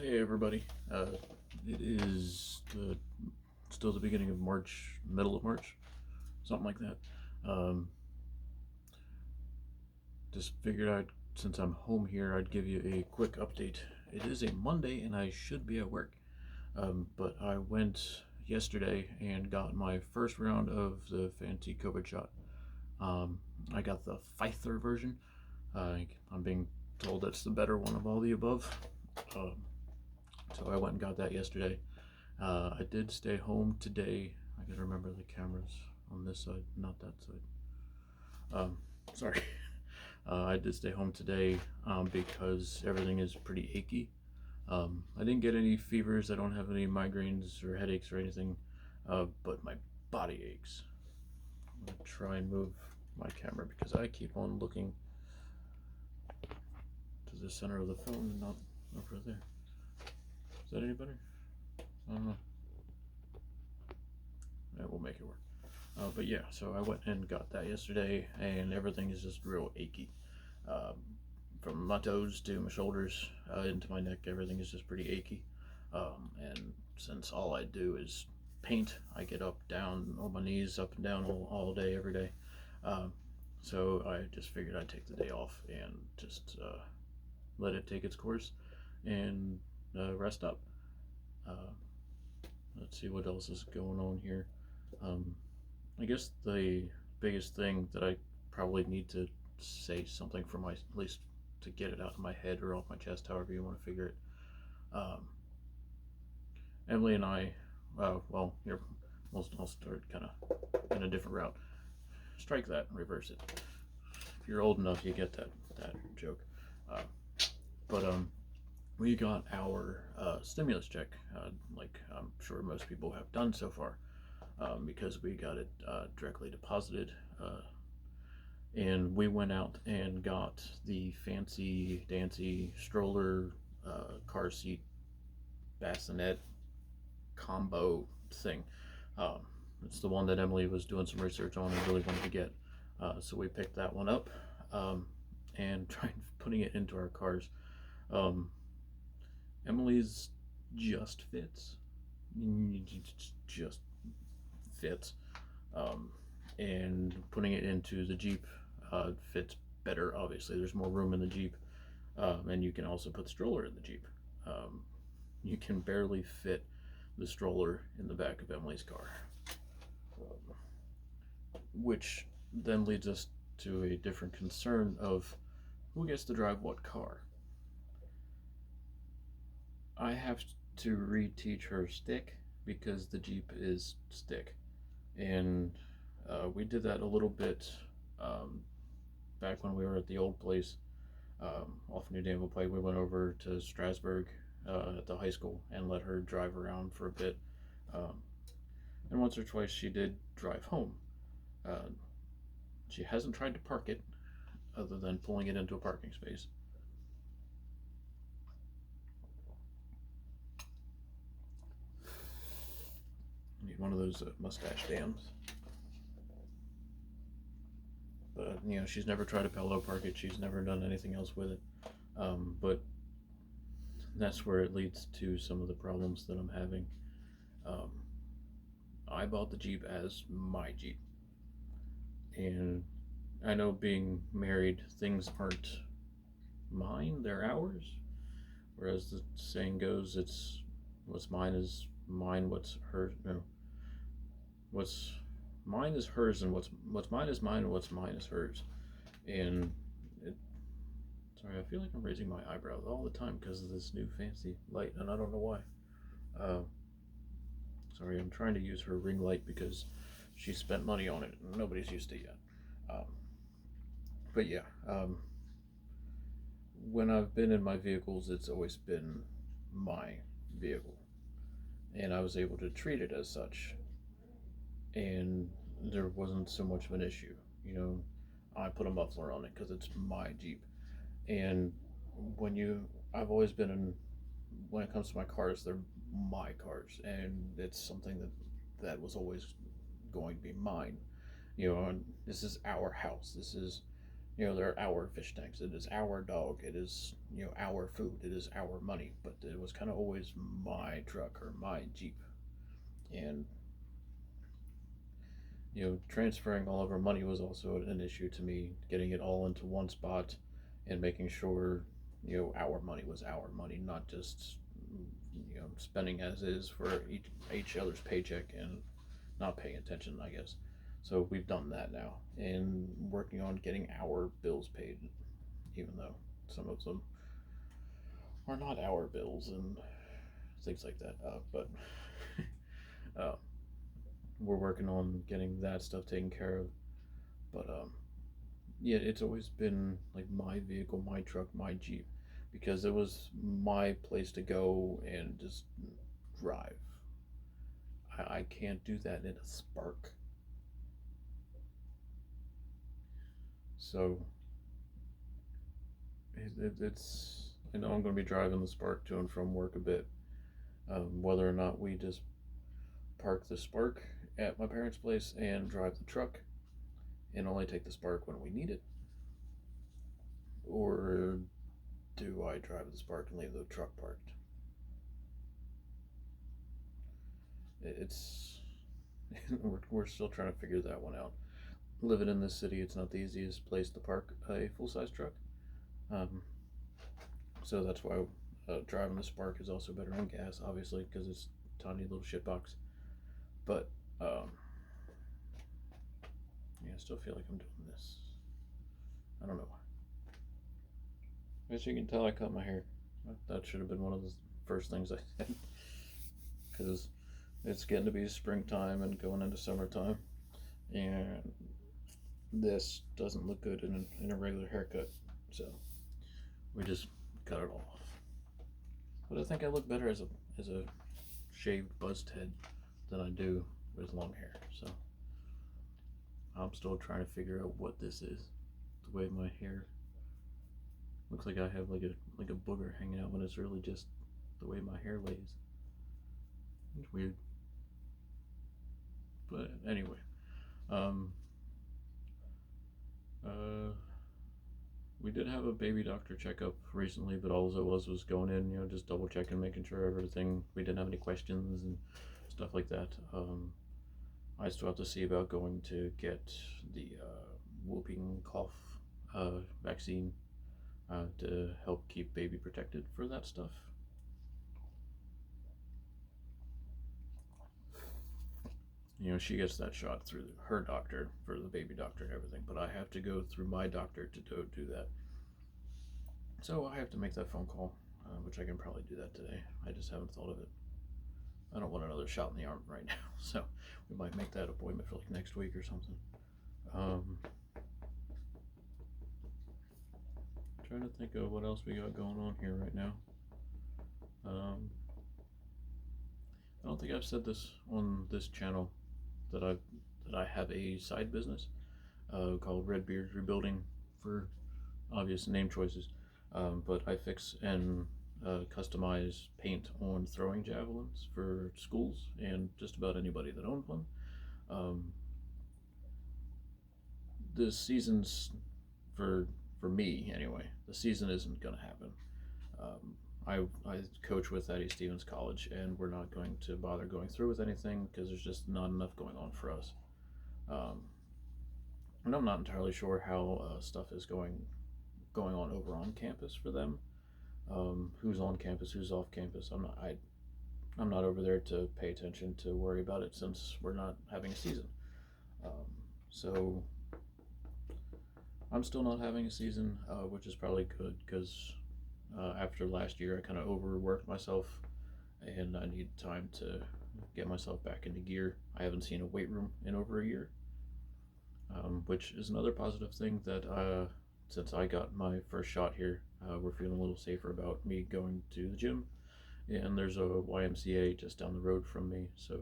Hey everybody. It is still the beginning of March, middle of March, something like that. Um, just figured since I'm home here, I'd give you a quick update. It is a Monday and I should be at work. But I went yesterday and got my first round of the fancy COVID shot. Um, I got the Pfizer version. I'm being told that's the better one of all the above. Um, so I went and got that yesterday. I did stay home today. I gotta remember the cameras on this side, not that side. Sorry. I did stay home today because everything is pretty achy. I didn't get any fevers. I don't have any migraines or headaches or anything, but my body aches. I'm gonna try and move my camera because I keep on looking to the center of the phone and not over there. Is that any better? I don't know. Yeah, we'll make it work. But yeah, so I went and got that yesterday, and everything is just real achy. Um, from my toes to my shoulders into my neck, everything is just pretty achy. And since all I do is paint, I get up, down, on my knees, up and down all day, every day. Um, so I just figured I'd take the day off and just let it take its course and rest up. Uh, let's see what else is going on here. Um, I guess the biggest thing that I probably need to say something for my, at least to get it out of my head or off my chest, however you want to figure it. Um, Emily and I, well, here, I'll start kind of in a different route. Strike that and reverse it. If you're old enough, you get that joke. Uh, but we got our stimulus check, like I'm sure most people have done so far, because we got it directly deposited. And we went out and got the fancy dancy stroller, car seat, bassinet combo thing. Um, it's the one that Emily was doing some research on and really wanted to get. So we picked that one up and tried putting it into our cars. Um, Emily's just fits. Just fits. Um, and putting it into the Jeep fits better, obviously. There's more room in the Jeep. And you can also put the stroller in the Jeep. You can barely fit the stroller in the back of Emily's car. Which then leads us to a different concern of who gets to drive what car. I have to reteach her stick because the Jeep is stick. And we did that a little bit back when we were at the old place off New Danville Pike. We went over to Strasburg at the high school and let her drive around for a bit. And once or twice she did drive home. She hasn't tried to park it other than pulling it into a parking space. I need one of those mustache dams. But she's never tried to parallel park it. She's never done anything else with it. But that's where it leads to some of the problems that I'm having. I bought the Jeep as my Jeep, and I know being married, things aren't mine; they're ours. Whereas the saying goes, it's what's mine is mine, what's hers. No, what's mine is hers, and what's mine is mine, and what's mine is hers. And sorry, I feel like I'm raising my eyebrows all the time because of this new fancy light, and I don't know why. Sorry, I'm trying to use her ring light because she spent money on it and nobody's used it yet. Um, but yeah, when I've been in my vehicles, it's always been my vehicle, and I was able to treat it as such, and there wasn't so much of an issue. I put a muffler on it because it's my Jeep, and I've always been in. When it comes to my cars, they're my cars, and it's something that was always going to be mine. And this is our house. This is They're our fish tanks. It is our dog. It is, our food. It is our money. But it was kind of always my truck or my Jeep. And, transferring all of our money was also an issue to me, getting it all into one spot and making sure, our money was our money, not just, spending as is for each other's paycheck and not paying attention, I guess. So we've done that now and working on getting our bills paid, even though some of them are not our bills and things like that. But uh, we're working on getting that stuff taken care of. But yeah, it's always been like my vehicle, my truck, my Jeep, because it was my place to go and just drive. I can't do that in a Spark. So it's, I'm going to be driving the Spark to and from work a bit. Whether or not we just park the Spark at my parents' place and drive the truck and only take the Spark when we need it, or do I drive the Spark and leave the truck parked? It's we're still trying to figure that one out. Living in this city, it's not the easiest place to park a full size truck. Um, so that's why driving the Spark is also better on gas, obviously, because it's a tiny little shitbox. But yeah, I still feel like I'm doing this. I don't know why. As you can tell, I cut my hair. That should have been one of the first things I said, because it's getting to be springtime and going into summertime, and this doesn't look good in a regular haircut. So we just cut it off. But I think I look better as a shaved buzzed head than I do with long hair. So I'm still trying to figure out what this is. The way my hair looks like I have like a booger hanging out when it's really just the way my hair lays. It's weird. But anyway, um, we did have a baby doctor checkup recently, but all it was going in, just double checking, making sure everything, we didn't have any questions and stuff like that. I still have to see about going to get the whooping cough vaccine to help keep baby protected for that stuff. She gets that shot through her doctor for the baby doctor and everything, but I have to go through my doctor to do that. So I have to make that phone call, which I can probably do that today. I just haven't thought of it. I don't want another shot in the arm right now, so we might make that appointment for like next week or something. Trying to think of what else we got going on here right now. I don't think I've said this on this channel that I have a side business called Red Beard Rebuilding, for obvious name choices. But I fix and customize paint on throwing javelins for schools and just about anybody that owns one. The season's for me anyway. The season isn't going to happen. I coach with at East Stevens College, and we're not going to bother going through with anything because there's just not enough going on for us. And I'm not entirely sure how stuff is going on over on campus for them. Who's on campus, who's off campus. I'm not over there to pay attention to worry about it since we're not having a season. So I'm still not having a season, which is probably good because after last year I kind of overworked myself and I need time to get myself back into gear. I haven't seen a weight room in over a year, which is another positive thing that since I got my first shot here, we're feeling a little safer about me going to the gym. And there's a YMCA just down the road from me, so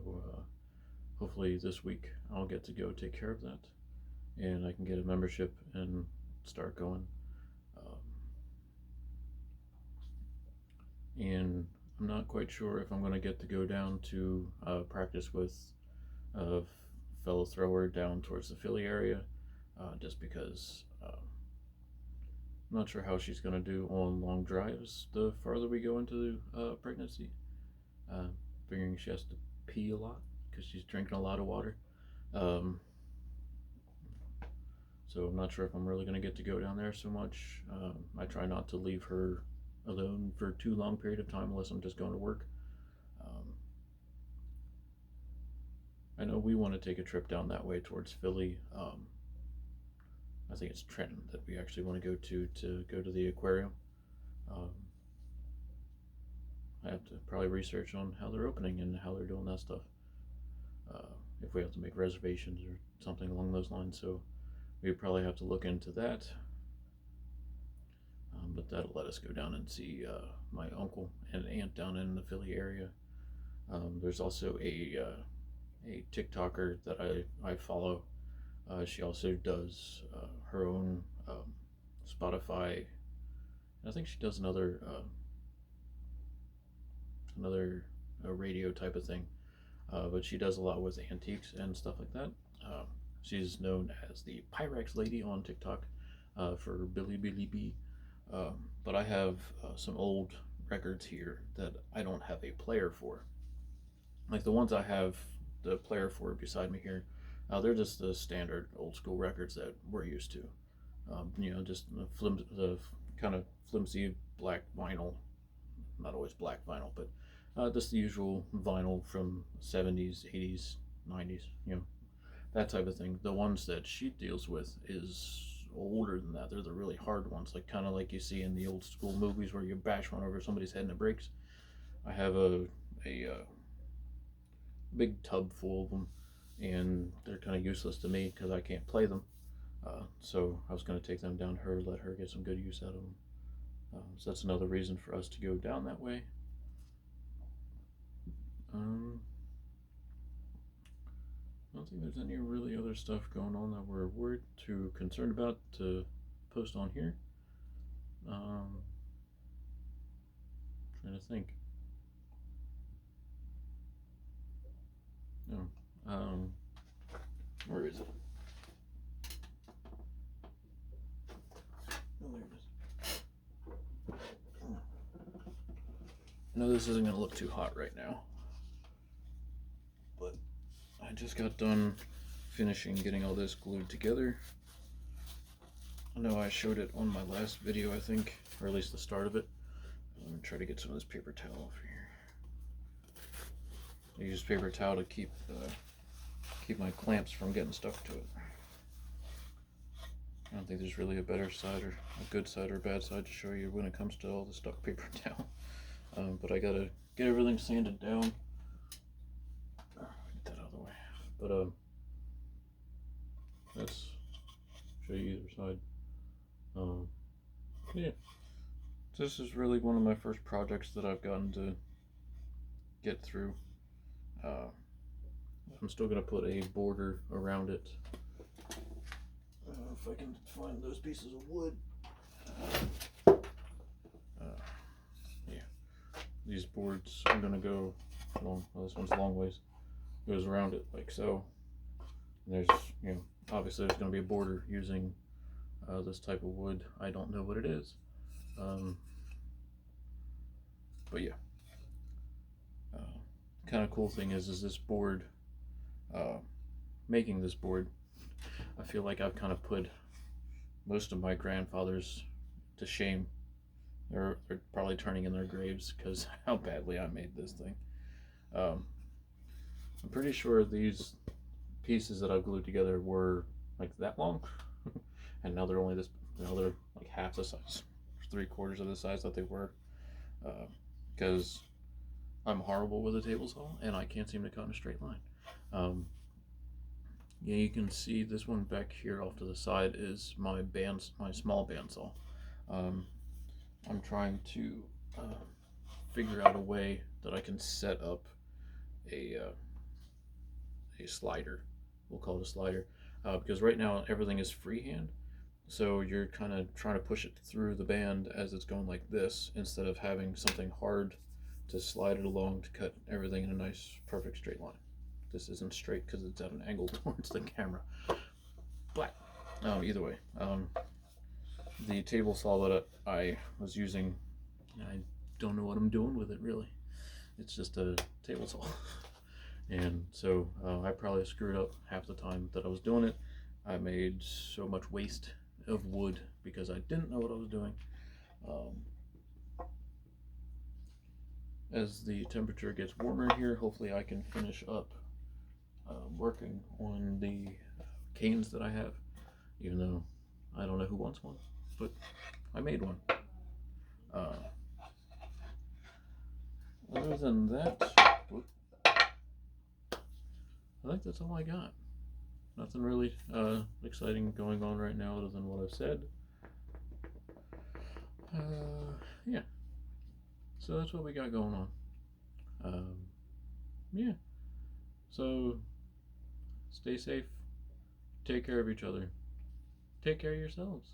hopefully this week I'll get to go take care of that, and I can get a membership and start going. And I'm not quite sure if I'm going to get to go down to practice with a fellow thrower down towards the Philly area, just because not sure how she's gonna do on long drives the farther we go into pregnancy. Uh, Figuring she has to pee a lot because she's drinking a lot of water. Um, so I'm not sure if I'm really gonna get to go down there so much. I try not to leave her alone for too long period of time unless I'm just going to work. Um, I know we want to take a trip down that way towards Philly. I think it's Trenton that we actually want to go to the aquarium. Um, I have to probably research on how they're opening and how they're doing that stuff. If we have to make reservations or something along those lines, so we probably have to look into that. But that'll let us go down and see my uncle and aunt down in the Philly area. There's also a TikToker that I follow. She also does her own Spotify. I think she does another radio type of thing, but she does a lot with antiques and stuff like that. She's known as the Pyrex Lady on TikTok for Billy Billy B. But I have some old records here that I don't have a player for. Like the ones I have the player for beside me here, they're just the standard old school records that we're used to. Just the kind of flimsy black vinyl, not always black vinyl, but just the usual vinyl from 70s, 80s, 90s, that type of thing. The ones that she deals with is older than that. They're the really hard ones, like kind of like you see in the old school movies where you bash one over somebody's head and it breaks. I have a big tub full of them, and they're kind of useless to me because I can't play them. So I was going to take them down to her, let her get some good use out of them. So that's another reason for us to go down that way. I don't think there's any really other stuff going on that we're worried too concerned about to post on here. Trying to think. No. Where is it? Oh, there it is. I know this isn't going to look too hot right now, but I just got done finishing getting all this glued together. I know I showed it on my last video, I think, or at least the start of it. I'm going to try to get some of this paper towel off here. I use paper towel to keep my clamps from getting stuck to it. I don't think there's really a better side or a good side or a bad side to show you when it comes to all the stuck paper towel. But I gotta get everything sanded down. Get that out of the way. But let's show you either side. Yeah, this is really one of my first projects that I've gotten to get through. I'm still gonna put a border around it. If I can find those pieces of wood. Yeah, these boards are gonna go long. Well, this one's a long ways. Goes around it like so. And there's, obviously there's gonna be a border using this type of wood. I don't know what it is, but yeah. Kind of cool thing is this board. Making this board, I feel like I've kind of put most of my grandfathers to shame. They're probably turning in their graves because how badly I made this thing. I'm pretty sure these pieces that I've glued together were like that long, and now they're only this. Now they're like half the size, 3/4 of the size that they were, because I'm horrible with a table saw and I can't seem to cut in a straight line. Yeah, you can see this one back here off to the side is my small bandsaw. I'm trying to figure out a way that I can set up a slider. We'll call it a slider, because right now everything is freehand. So you're kind of trying to push it through the band as it's going like this, instead of having something hard to slide it along to cut everything in a nice, perfect straight line. This isn't straight because it's at an angle towards the camera. But either way, the table saw that I was using, I don't know what I'm doing with it really. It's just a table saw. And so I probably screwed up half the time that I was doing it. I made so much waste of wood because I didn't know what I was doing. Um, as the temperature gets warmer here, hopefully I can finish up working on the canes that I have, even though I don't know who wants one, but I made one. Uh, Other than that, I think that's all I got. Nothing really exciting going on right now other than what I've said. Yeah, so that's what we got going on. Um, yeah, so stay safe, take care of each other, take care of yourselves.